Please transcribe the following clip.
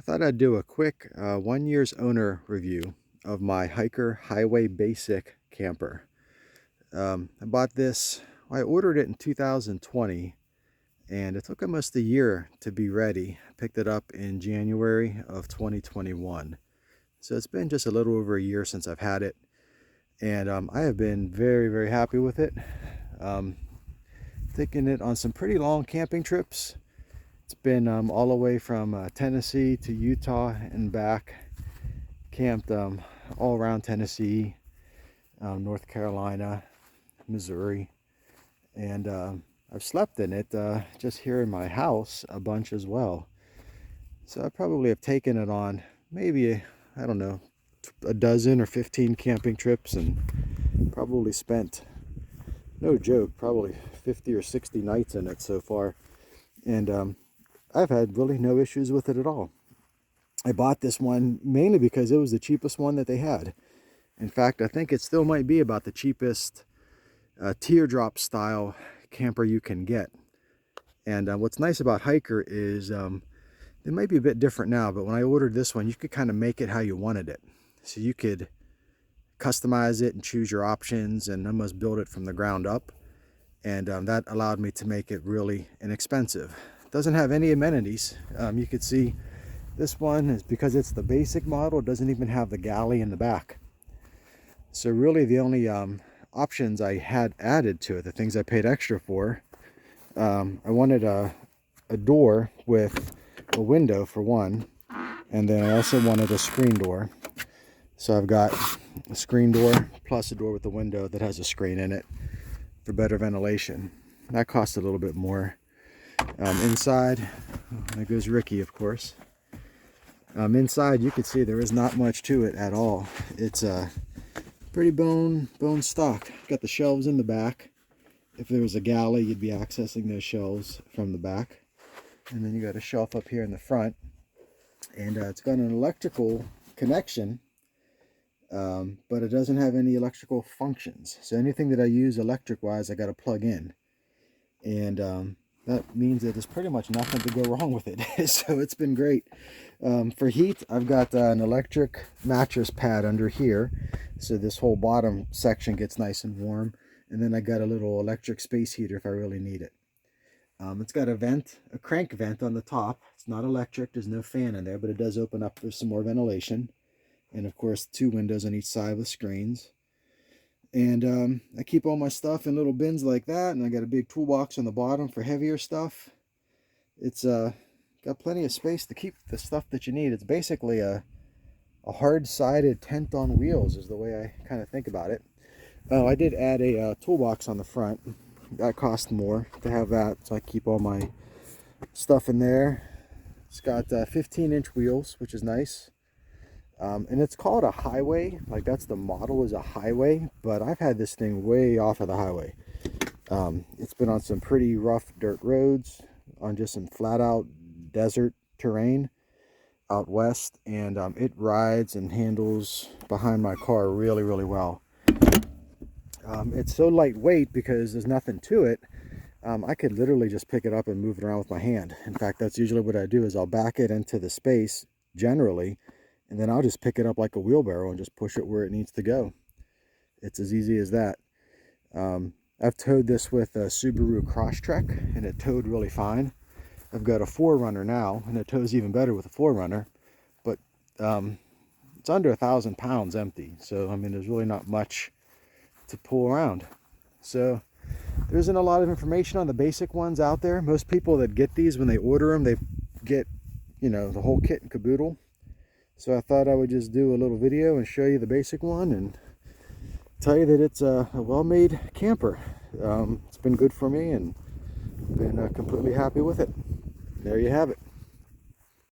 Thought I'd do a quick 1 year's owner review of my Hiker Highway Basic camper. I bought this, I ordered it in 2020 and it took almost a year to be ready. I picked it up in January of 2021. So it's been just a little over a year since I've had it, and I have been very, very happy with it. Um, Taking it on some pretty long camping trips. It's been all the way from Tennessee to Utah and back. Camped all around Tennessee, North Carolina, Missouri, and I've slept in it just here in my house a bunch as well. So I probably have taken it on maybe, I don't know, a dozen or 15 camping trips, and probably spent, no joke, probably 50 or 60 nights in it so far. And I've had really no issues with it at all. I bought this one mainly because it was the cheapest one that they had. In fact, I think it still might be about the cheapest teardrop style camper you can get. And what's nice about Hiker is it might be a bit different now, but when I ordered this one, you could kind of make it how you wanted it. So you could customize it and choose your options and almost build it from the ground up. And that allowed me to make it really inexpensive. It doesn't have any amenities. You could see this one is, because it's the basic model, it doesn't even have the galley in the back. So really the only options I had added to it, the things I paid extra for, I wanted a door with a window for one, and then I also wanted a screen door. So I've got a screen door plus a door with a window that has a screen in it for better ventilation. That cost a little bit more. Inside, there goes Ricky, of course. Inside, you can see there is not much to it at all. It's pretty bone stock. Got the shelves in the back. If there was a galley, you'd be accessing those shelves from the back. And then you got a shelf up here in the front, and it's got an electrical connection, but it doesn't have any electrical functions. So anything that I use electric wise, I got to plug in, and that means that there's pretty much nothing to go wrong with it. So it's been great. For heat, I've got an electric mattress pad under here, so this whole bottom section gets nice and warm. And then I got a little electric space heater if I really need it. It's got a crank vent on the top. It's not electric, there's no fan in there, but it does open up for some more ventilation. And of course, 2 windows on each side with screens. And I keep all my stuff in little bins like that, and I got a big toolbox on the bottom for heavier stuff. It's got plenty of space to keep the stuff that you need. It's basically a hard-sided tent on wheels is the way I kind of think about it. Oh, I did add a toolbox on the front. That cost more to have that, so I keep all my stuff in there. It's got 15-inch wheels, which is nice. And it's called a highway, like that's the model, is a highway, but I've had this thing way off of the highway. It's been on some pretty rough dirt roads, on just some flat out desert terrain out west, and it rides and handles behind my car really, really well. It's so lightweight because there's nothing to it. I could literally just pick it up and move it around with my hand. In fact, that's usually what I do, is I'll back it into the space generally, and then I'll just pick it up like a wheelbarrow and just push it where it needs to go. It's as easy as that. I've towed this with a Subaru Crosstrek, and it towed really fine. I've got a 4Runner now, and it tows even better with a 4Runner, but it's under 1,000 pounds empty. So, I mean, there's really not much to pull around. So there isn't a lot of information on the basic ones out there. Most people that get these, when they order them, they get, you know, the whole kit and caboodle. So I thought I would just do a little video and show you the basic one and tell you that it's a well-made camper. It's been good for me, and been completely happy with it. There you have it.